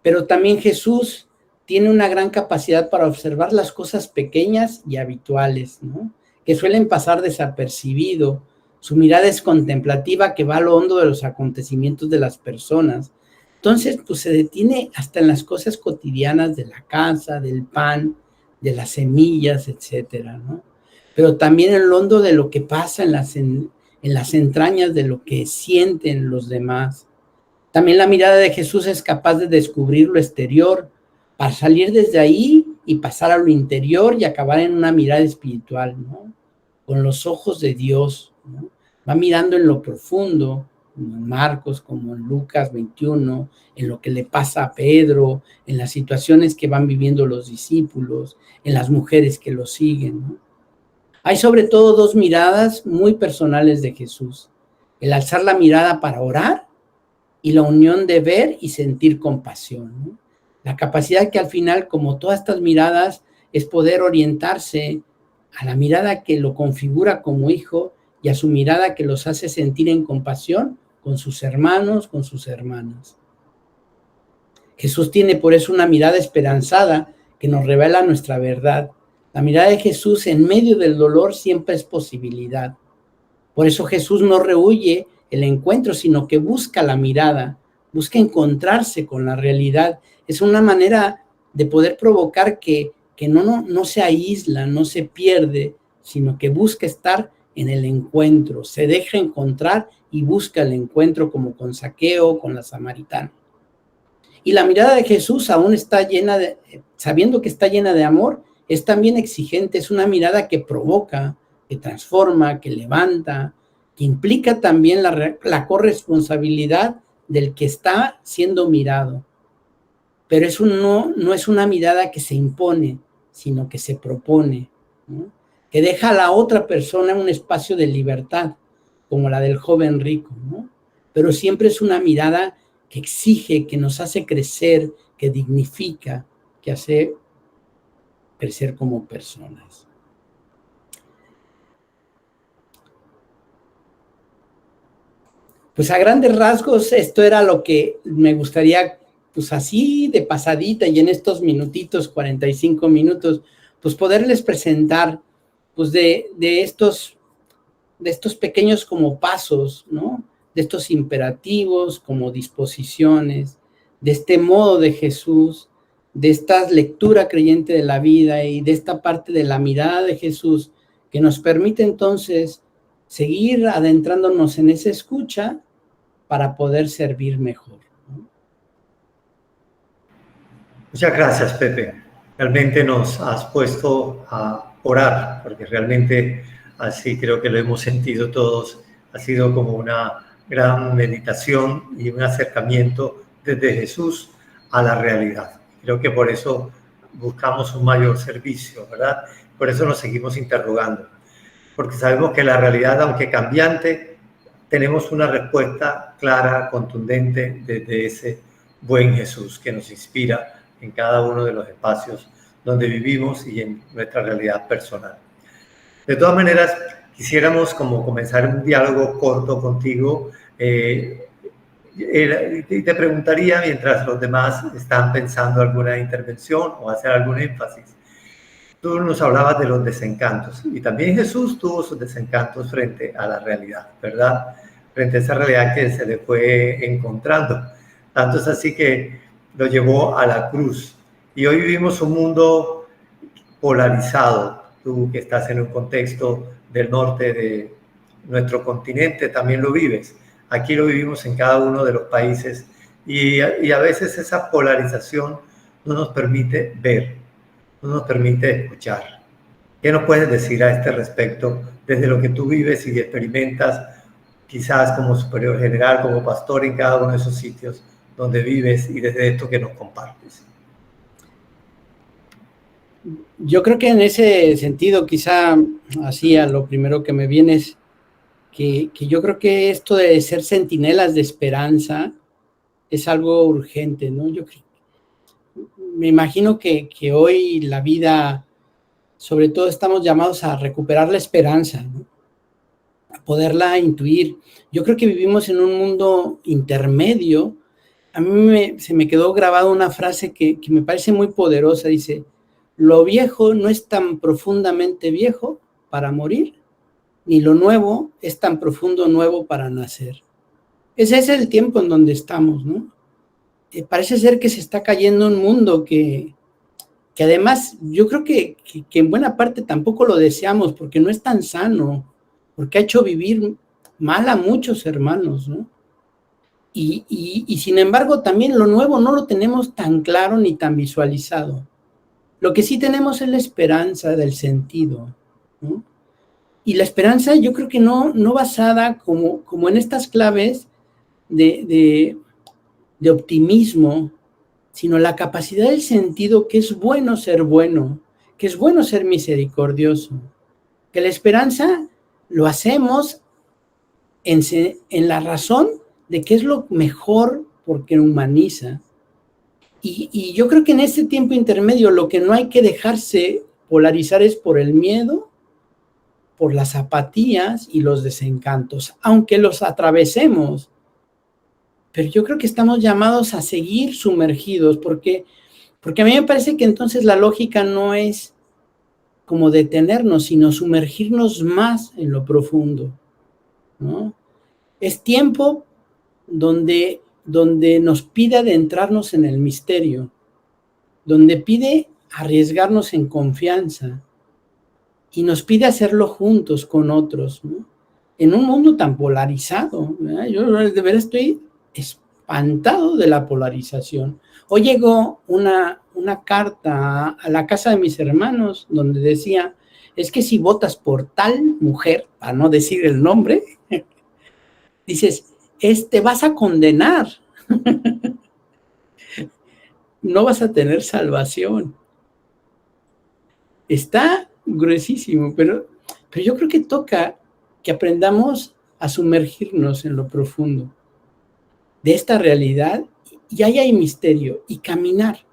Pero también Jesús tiene una gran capacidad para observar las cosas pequeñas y habituales, ¿no? Que suelen pasar desapercibido. Su mirada es contemplativa, que va a lo hondo de los acontecimientos de las personas. Entonces, pues se detiene hasta en las cosas cotidianas de la casa, del pan, de las semillas, etcétera, ¿no? Pero también en lo hondo de lo que pasa en las entrañas de lo que sienten los demás. También la mirada de Jesús es capaz de descubrir lo exterior para salir desde ahí y pasar a lo interior y acabar en una mirada espiritual, ¿no? Con los ojos de Dios, ¿no? Va mirando en lo profundo, como en Marcos, como en Lucas 21, en lo que le pasa a Pedro, en las situaciones que van viviendo los discípulos, en las mujeres que lo siguen, ¿no? Hay sobre todo dos miradas muy personales de Jesús: el alzar la mirada para orar y la unión de ver y sentir compasión, ¿no? La capacidad que al final, como todas estas miradas, es poder orientarse a la mirada que lo configura como hijo y a su mirada que los hace sentir en compasión con sus hermanos, con sus hermanas. Jesús tiene por eso una mirada esperanzada que nos revela nuestra verdad. La mirada de Jesús en medio del dolor siempre es posibilidad. Por eso Jesús no rehúye el encuentro, sino que busca la mirada, busca encontrarse con la realidad. Es una manera de poder provocar que no se aísla, no se pierde, sino que busca estar en el encuentro, se deja encontrar y busca el encuentro, como con Zaqueo, con la samaritana. Y la mirada de Jesús aún está sabiendo que está llena de amor, es también exigente, es una mirada que provoca, que transforma, que levanta, que implica también la corresponsabilidad del que está siendo mirado. Pero no es una mirada que se impone, sino que se propone, ¿no? Que deja a la otra persona un espacio de libertad, como la del joven rico, ¿no? Pero siempre es una mirada que exige, que nos hace crecer, que dignifica, que hace crecer como personas. Pues a grandes rasgos esto era lo que me gustaría, pues así de pasadita y en estos minutitos, 45 minutos, pues poderles presentar, pues de estos pequeños como pasos, ¿no? De estos imperativos como disposiciones, de este modo de Jesús, de esta lectura creyente de la vida y de esta parte de la mirada de Jesús que nos permite entonces seguir adentrándonos en esa escucha para poder servir mejor, ¿no? Muchas gracias, Pepe. Realmente nos has puesto a orar, porque realmente así creo que lo hemos sentido todos. Ha sido como una gran meditación y un acercamiento desde Jesús a la realidad. Creo que por eso buscamos un mayor servicio, ¿verdad? Por eso nos seguimos interrogando, porque sabemos que la realidad, aunque cambiante, tenemos una respuesta clara, contundente desde ese buen Jesús que nos inspira en cada uno de los espacios donde vivimos y en nuestra realidad personal. De todas maneras, quisiéramos como comenzar un diálogo corto contigo y te preguntaría, mientras los demás están pensando alguna intervención o hacer algún énfasis, tú nos hablabas de los desencantos y también Jesús tuvo sus desencantos frente a la realidad, ¿verdad? Frente a esa realidad que se le fue encontrando. Tanto es así que lo llevó a la cruz. Y hoy vivimos un mundo polarizado. Tú que estás en un contexto del norte nuestro continente también lo vives. Aquí lo vivimos en cada uno de los países y a veces esa polarización no nos permite ver, no nos permite escuchar. ¿Qué nos puedes decir a este respecto desde lo que tú vives y experimentas, quizás como superior general, como pastor en cada uno de esos sitios donde vives y desde esto que nos compartes? Yo creo que en ese sentido, quizá así a lo primero que me viene es que yo creo que esto de ser centinelas de esperanza es algo urgente, ¿no? Me imagino que hoy la vida, sobre todo estamos llamados a recuperar la esperanza, ¿no? A poderla intuir. Yo creo que vivimos en un mundo intermedio. A mí se me quedó grabada una frase que me parece muy poderosa, dice: lo viejo no es tan profundamente viejo para morir, ni lo nuevo es tan profundo nuevo para nacer. Ese es el tiempo en donde estamos, ¿no? Parece ser que se está cayendo un mundo que además yo creo que en buena parte tampoco lo deseamos, porque no es tan sano, porque ha hecho vivir mal a muchos hermanos, ¿no? Y sin embargo también lo nuevo no lo tenemos tan claro ni tan visualizado. Lo que sí tenemos es la esperanza del sentido, ¿no? Y la esperanza yo creo que no basada como en estas claves de optimismo, sino la capacidad del sentido que es bueno ser bueno, que es bueno ser misericordioso, que la esperanza lo hacemos en la razón de que es lo mejor porque humaniza. Y yo creo que en este tiempo intermedio lo que no hay que dejarse polarizar es por el miedo, por las apatías y los desencantos, aunque los atravesemos. Pero yo creo que estamos llamados a seguir sumergidos, porque a mí me parece que entonces la lógica no es como detenernos, sino sumergirnos más en lo profundo, ¿no? Es tiempo donde nos pide adentrarnos en el misterio, donde pide arriesgarnos en confianza y nos pide hacerlo juntos con otros, ¿no? En un mundo tan polarizado, ¿verdad? Yo de verdad estoy espantado de la polarización. Hoy llegó una carta a la casa de mis hermanos donde decía: es que si votas por tal mujer, para no decir el nombre, dices, vas a condenar, no vas a tener salvación. Está gruesísimo, pero yo creo que toca que aprendamos a sumergirnos en lo profundo de esta realidad, y ahí hay misterio, y caminar.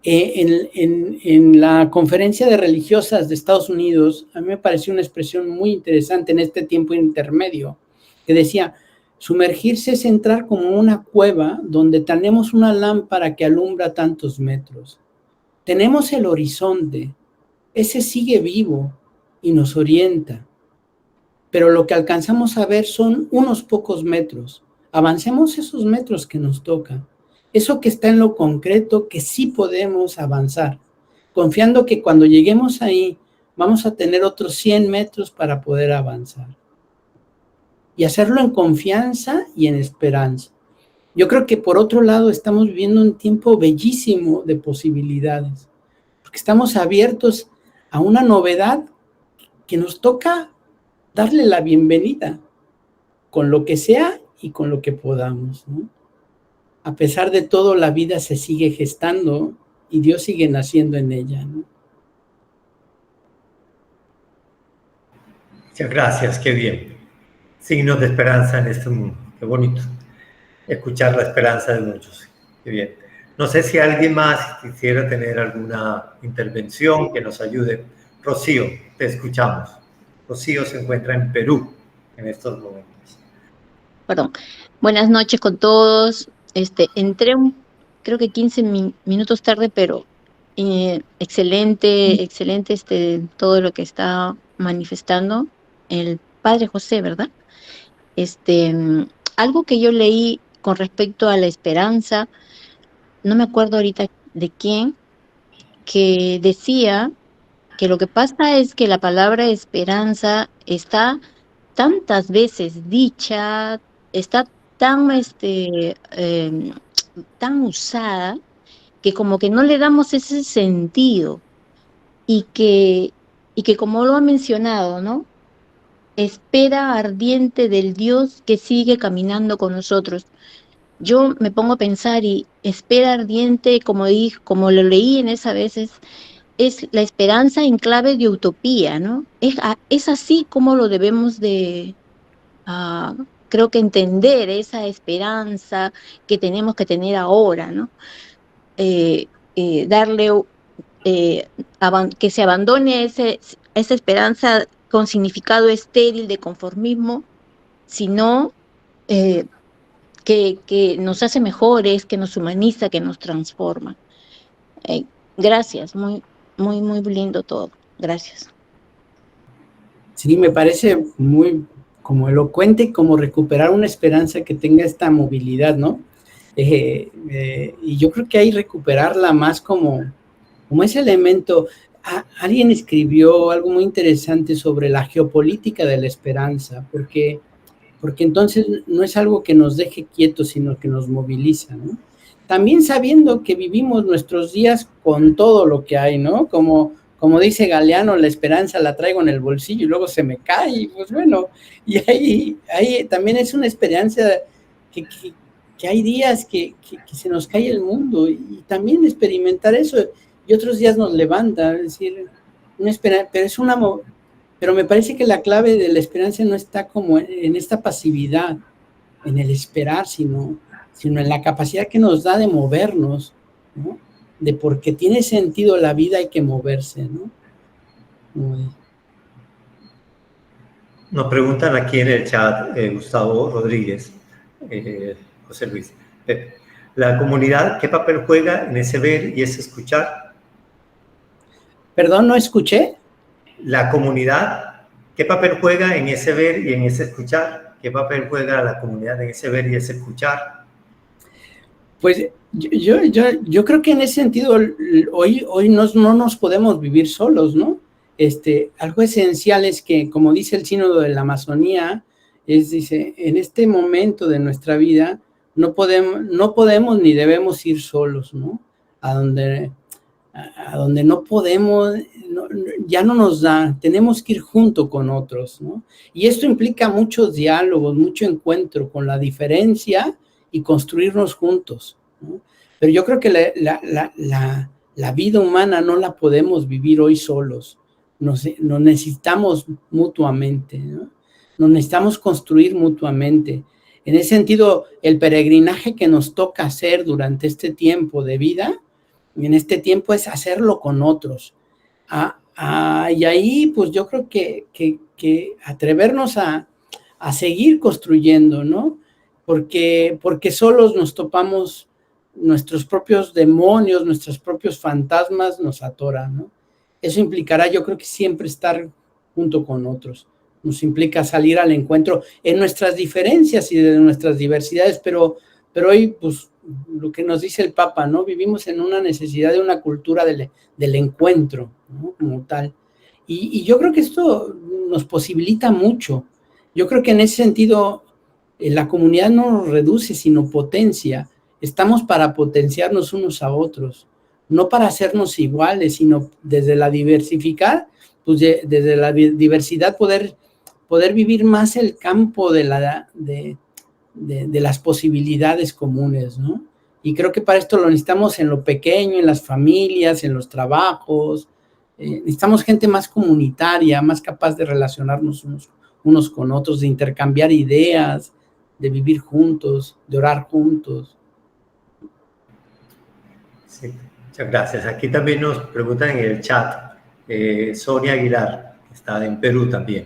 En la conferencia de religiosas de Estados Unidos, a mí me pareció una expresión muy interesante en este tiempo intermedio, que decía: sumergirse es entrar como una cueva donde tenemos una lámpara que alumbra tantos metros. Tenemos el horizonte, ese sigue vivo y nos orienta, pero lo que alcanzamos a ver son unos pocos metros. Avancemos esos metros que nos toca, eso que está en lo concreto, que sí podemos avanzar, confiando que cuando lleguemos ahí vamos a tener otros 100 metros para poder avanzar. Y hacerlo en confianza y en esperanza. Yo creo que por otro lado estamos viviendo un tiempo bellísimo de posibilidades, porque estamos abiertos a una novedad que nos toca darle la bienvenida, con lo que sea y con lo que podamos, ¿no? A pesar de todo, la vida se sigue gestando y Dios sigue naciendo en ella, ¿no? Muchas gracias, qué bien. Signos de esperanza en este mundo, qué bonito. Escuchar la esperanza de muchos, qué bien. No sé si alguien más quisiera tener alguna intervención que nos ayude. Rocío, te escuchamos. Rocío se encuentra en Perú en estos momentos. Perdón. Buenas noches con todos. Entré creo que 15 minutos tarde, pero excelente todo lo que está manifestando el Padre José, ¿verdad? Algo que yo leí con respecto a la esperanza, no me acuerdo ahorita de quién, que decía que lo que pasa es que la palabra esperanza está tantas veces dicha, está tan, tan usada, que como que no le damos ese sentido y que como lo ha mencionado, ¿no? Espera ardiente del Dios que sigue caminando con nosotros. Yo me pongo a pensar y espera ardiente, como lo leí en esa veces, es la esperanza en clave de utopía, ¿no? Es así como lo debemos de, ah, creo que entender esa esperanza que tenemos que tener ahora, ¿no? Eh, darle, que se abandone esa esperanza con significado estéril de conformismo, sino que nos hace mejores, que nos humaniza, que nos transforma. Gracias, muy, muy, muy lindo todo. Gracias. Sí, me parece muy como elocuente, como recuperar una esperanza que tenga esta movilidad, ¿no? Y yo creo que hay recuperarla más como ese elemento. Alguien escribió algo muy interesante sobre la geopolítica de la esperanza, porque entonces no es algo que nos deje quietos, sino que nos moviliza, ¿no? También sabiendo que vivimos nuestros días con todo lo que hay, ¿no? Como dice Galeano, la esperanza la traigo en el bolsillo y luego se me cae, y pues bueno, y ahí también es una esperanza que hay días que se nos cae el mundo, y también experimentar eso, y otros días nos levanta, es decir, una esperanza, pero me parece que la clave de la esperanza no está como en esta pasividad, en el esperar, sino en la capacidad que nos da de movernos, ¿no? De porque tiene sentido la vida hay que moverse, ¿no? Nos preguntan aquí en el chat, Gustavo Rodríguez, José Luis, ¿la comunidad qué papel juega en ese ver y ese escuchar? Perdón, no escuché. La comunidad, ¿qué papel juega en ese ver y en ese escuchar? ¿Qué papel juega la comunidad en ese ver y ese escuchar? Pues yo creo que en ese sentido hoy no nos podemos vivir solos, ¿no? Algo esencial es que, como dice el Sínodo de la Amazonía, dice, en este momento de nuestra vida no podemos ni debemos ir solos, ¿no? A donde no podemos, ya no nos da, tenemos que ir junto con otros, ¿no? Y esto implica muchos diálogos, mucho encuentro con la diferencia y construirnos juntos, ¿no? Pero yo creo que la vida humana no la podemos vivir hoy solos, nos necesitamos mutuamente, ¿no? Nos necesitamos construir mutuamente. En ese sentido, el peregrinaje que nos toca hacer durante este tiempo de vida, en este tiempo, es hacerlo con otros. Y ahí, pues yo creo que atrevernos a seguir construyendo, ¿no? Porque solos nos topamos, nuestros propios demonios, nuestros propios fantasmas nos atoran, ¿no? Eso implicará, yo creo que siempre estar junto con otros. Nos implica salir al encuentro en nuestras diferencias y de nuestras diversidades, pero hoy, pues, lo que nos dice el Papa, ¿no? Vivimos en una necesidad de una cultura del encuentro, ¿no? Como tal. Y yo creo que esto nos posibilita mucho. Yo creo que en ese sentido la comunidad no nos reduce, sino potencia. Estamos para potenciarnos unos a otros, no para hacernos iguales, sino desde la diversificar, pues desde la diversidad poder vivir más el campo de las posibilidades comunes, ¿no? Y creo que para esto lo necesitamos en lo pequeño, en las familias, en los trabajos. Necesitamos gente más comunitaria, más capaz de relacionarnos unos con otros, de intercambiar ideas, de vivir juntos, de orar juntos. Sí, muchas gracias. Aquí también nos preguntan en el chat, Sonia Aguilar, que está en Perú también.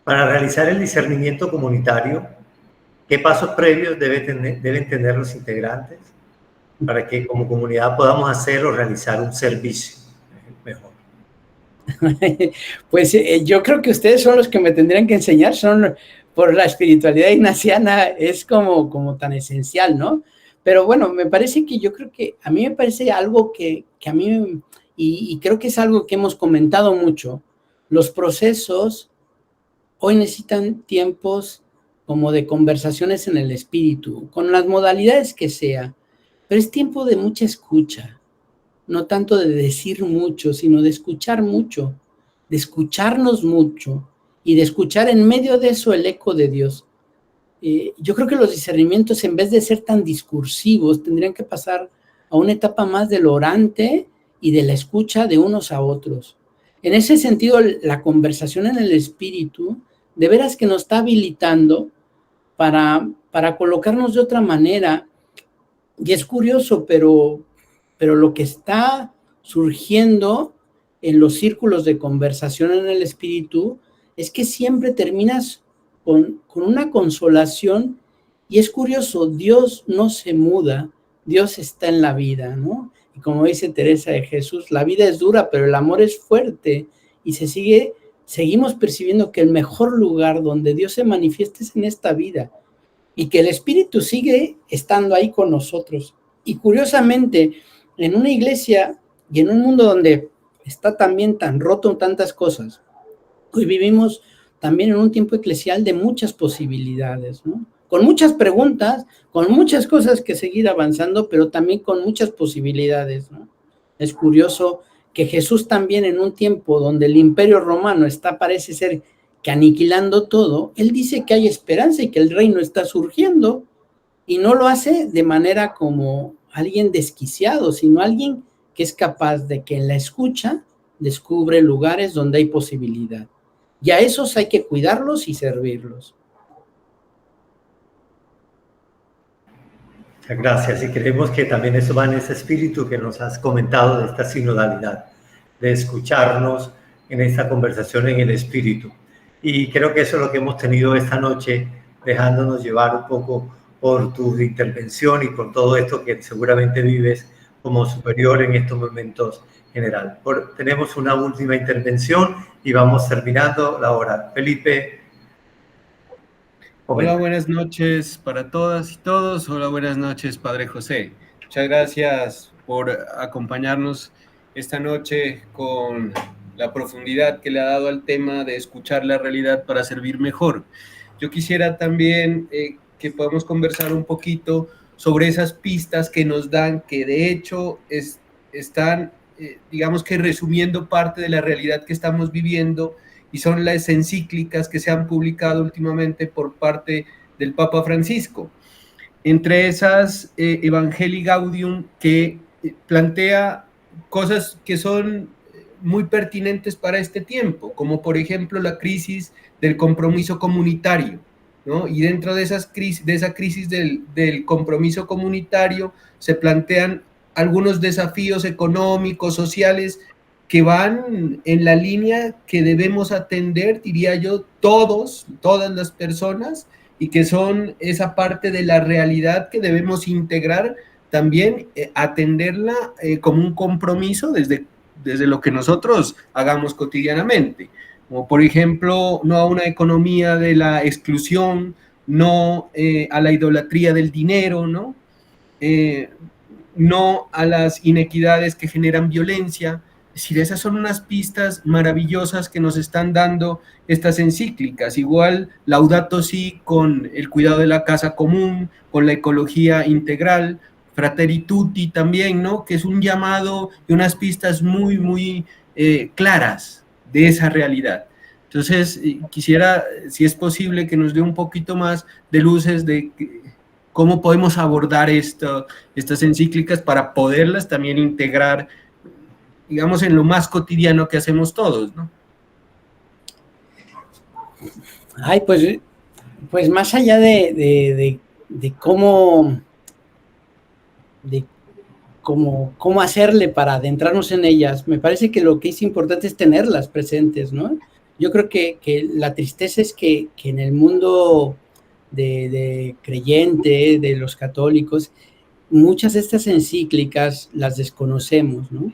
Para realizar el discernimiento comunitario, ¿qué pasos previos deben tener los integrantes para que como comunidad podamos hacer o realizar un servicio mejor? Pues yo creo que ustedes son los que me tendrían que enseñar, por la espiritualidad ignaciana, es como tan esencial, ¿no? Pero bueno, me parece que yo creo que a mí me parece algo que a mí y creo que es algo que hemos comentado mucho. Los procesos hoy necesitan tiempos como de conversaciones en el espíritu, con las modalidades que sea, pero es tiempo de mucha escucha, no tanto de decir mucho, sino de escuchar mucho, de escucharnos mucho y de escuchar en medio de eso el eco de Dios. Yo creo que los discernimientos, en vez de ser tan discursivos, tendrían que pasar a una etapa más del orante y de la escucha de unos a otros. En ese sentido, la conversación en el espíritu, de veras que nos está habilitando para colocarnos de otra manera. Y es curioso, pero lo que está surgiendo en los círculos de conversación en el espíritu es que siempre terminas con una consolación, y es curioso, Dios no se muda, Dios está en la vida, ¿no? Y como dice Teresa de Jesús, la vida es dura, pero el amor es fuerte, y seguimos percibiendo que el mejor lugar donde Dios se manifiesta es en esta vida, y que el Espíritu sigue estando ahí con nosotros. Y curiosamente, en una iglesia y en un mundo donde está también tan roto tantas cosas, hoy vivimos también en un tiempo eclesial de muchas posibilidades, ¿no? Con muchas preguntas, con muchas cosas que seguir avanzando, pero también con muchas posibilidades, ¿no? Es curioso que Jesús también, en un tiempo donde el imperio romano parece ser que aniquilando todo, él dice que hay esperanza y que el reino está surgiendo, y no lo hace de manera como alguien desquiciado, sino alguien que es capaz de que en la escucha descubre lugares donde hay posibilidad. Y a esos hay que cuidarlos y servirlos. Gracias, y creemos que también eso va en ese espíritu que nos has comentado de esta sinodalidad, de escucharnos en esta conversación en el espíritu. Y creo que eso es lo que hemos tenido esta noche, dejándonos llevar un poco por tu intervención y por todo esto que seguramente vives como superior en estos momentos general. Tenemos una última intervención y vamos terminando la hora. Felipe. Hola, buenas noches para todas y todos. Hola, buenas noches, Padre José. Muchas gracias por acompañarnos esta noche con la profundidad que le ha dado al tema de escuchar la realidad para servir mejor. Yo quisiera también que podamos conversar un poquito sobre esas pistas que nos dan, que de hecho están, digamos que resumiendo parte de la realidad que estamos viviendo, y son las encíclicas que se han publicado últimamente por parte del Papa Francisco. Entre esas, Evangelii Gaudium, que plantea cosas que son muy pertinentes para este tiempo, como por ejemplo la crisis del compromiso comunitario, ¿no? Y dentro de esa crisis del compromiso comunitario se plantean algunos desafíos económicos, sociales, que van en la línea que debemos atender, diría yo, todas las personas, y que son esa parte de la realidad que debemos integrar también, atenderla como un compromiso desde lo que nosotros hagamos cotidianamente, como por ejemplo, no a una economía de la exclusión, no a la idolatría del dinero, ¿no? No a las inequidades que generan violencia. Es decir, esas son unas pistas maravillosas que nos están dando estas encíclicas. Igual Laudato Si con el cuidado de la casa común, con la ecología integral, Fratelli Tutti también, ¿no? Que es un llamado y unas pistas muy, muy claras de esa realidad. Entonces, quisiera, si es posible, que nos dé un poquito más de luces de cómo podemos abordar estas encíclicas para poderlas también integrar, digamos, en lo más cotidiano que hacemos todos, ¿no? Ay, pues más allá de cómo hacerle para adentrarnos en ellas, me parece que lo que es importante es tenerlas presentes, ¿no? Yo creo que la tristeza es que en el mundo de creyente, de los católicos, muchas de estas encíclicas las desconocemos, ¿no?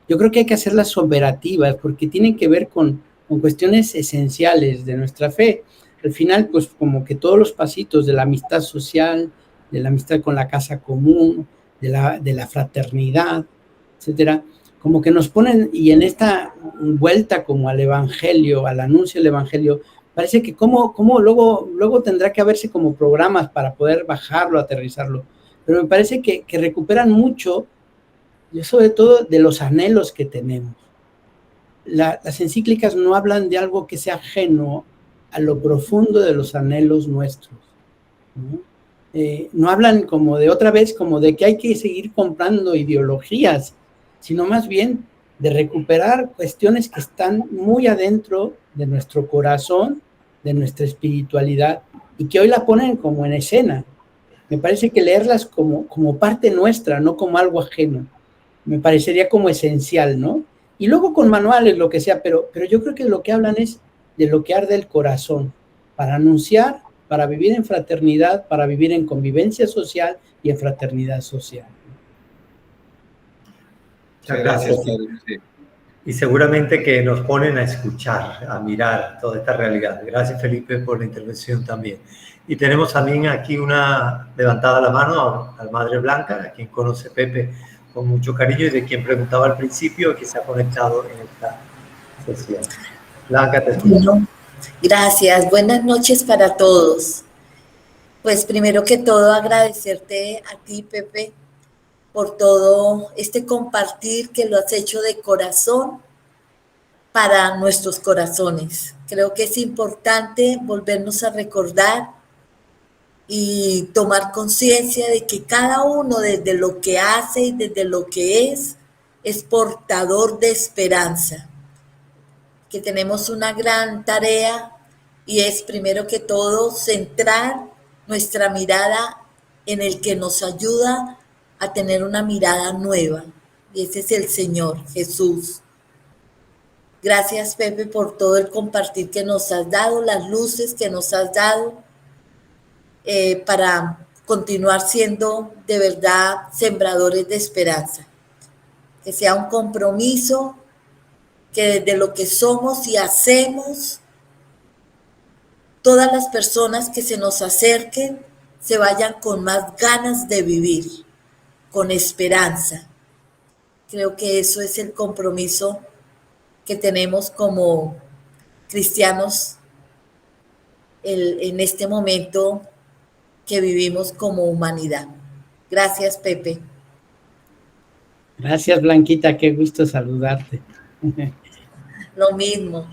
Yo creo que hay que hacerlas operativas porque tienen que ver con cuestiones esenciales de nuestra fe. Al final, pues como que todos los pasitos de la amistad social, de la amistad con la casa común, de la fraternidad, etcétera, como que nos ponen, y en esta vuelta como al evangelio, al anuncio del evangelio, parece que como luego tendrá que haberse como programas para poder bajarlo, aterrizarlo, pero me parece que recuperan mucho, sobre todo de los anhelos que tenemos. Las encíclicas no hablan de algo que sea ajeno a lo profundo de los anhelos nuestros, ¿no? No hablan como de otra vez, como de que hay que seguir comprando ideologías, sino más bien de recuperar cuestiones que están muy adentro de nuestro corazón, de nuestra espiritualidad, y que hoy la ponen como en escena. Me parece que leerlas como parte nuestra, no como algo ajeno, me parecería como esencial, ¿no? Y luego con manuales, lo que sea, pero yo creo que lo que hablan es de lo que arde el corazón, para anunciar, para vivir en fraternidad, para vivir en convivencia social y en fraternidad social. Muchas gracias. Y seguramente que nos ponen a escuchar, a mirar toda esta realidad. Gracias, Felipe, por la intervención también. Y tenemos también aquí una levantada la mano al Madre Blanca, a quien conoce Pepe con mucho cariño y de quien preguntaba al principio, que se ha conectado en esta sesión. Blanca, te escucho. Bueno, gracias. Buenas noches para todos. Pues primero que todo agradecerte a ti, Pepe, por todo este compartir que lo has hecho de corazón para nuestros corazones. Creo que es importante volvernos a recordar y tomar conciencia de que cada uno desde lo que hace y desde lo que es portador de esperanza, que tenemos una gran tarea y es primero que todo centrar nuestra mirada en el que nos ayuda a tener una mirada nueva, y ese es el Señor Jesús. Gracias, Pepe, por todo el compartir que nos has dado, las luces que nos has dado, para continuar siendo de verdad sembradores de esperanza. Que sea un compromiso, que desde lo que somos y hacemos, todas las personas que se nos acerquen se vayan con más ganas de vivir, con esperanza. Creo que eso es el compromiso que tenemos como cristianos en este momento que vivimos como humanidad. Gracias, Pepe. Gracias, Blanquita, qué gusto saludarte. Lo mismo.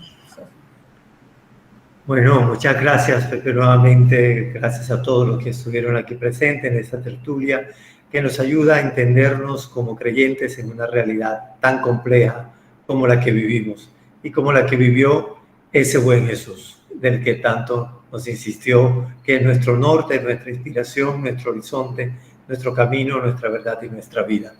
Bueno, muchas gracias, Pepe, nuevamente. Gracias a todos los que estuvieron aquí presentes en esta tertulia, que nos ayuda a entendernos como creyentes en una realidad tan compleja como la que vivimos y como la que vivió ese buen Jesús, del que tanto nos insistió que es nuestro norte, nuestra inspiración, nuestro horizonte, nuestro camino, nuestra verdad y nuestra vida.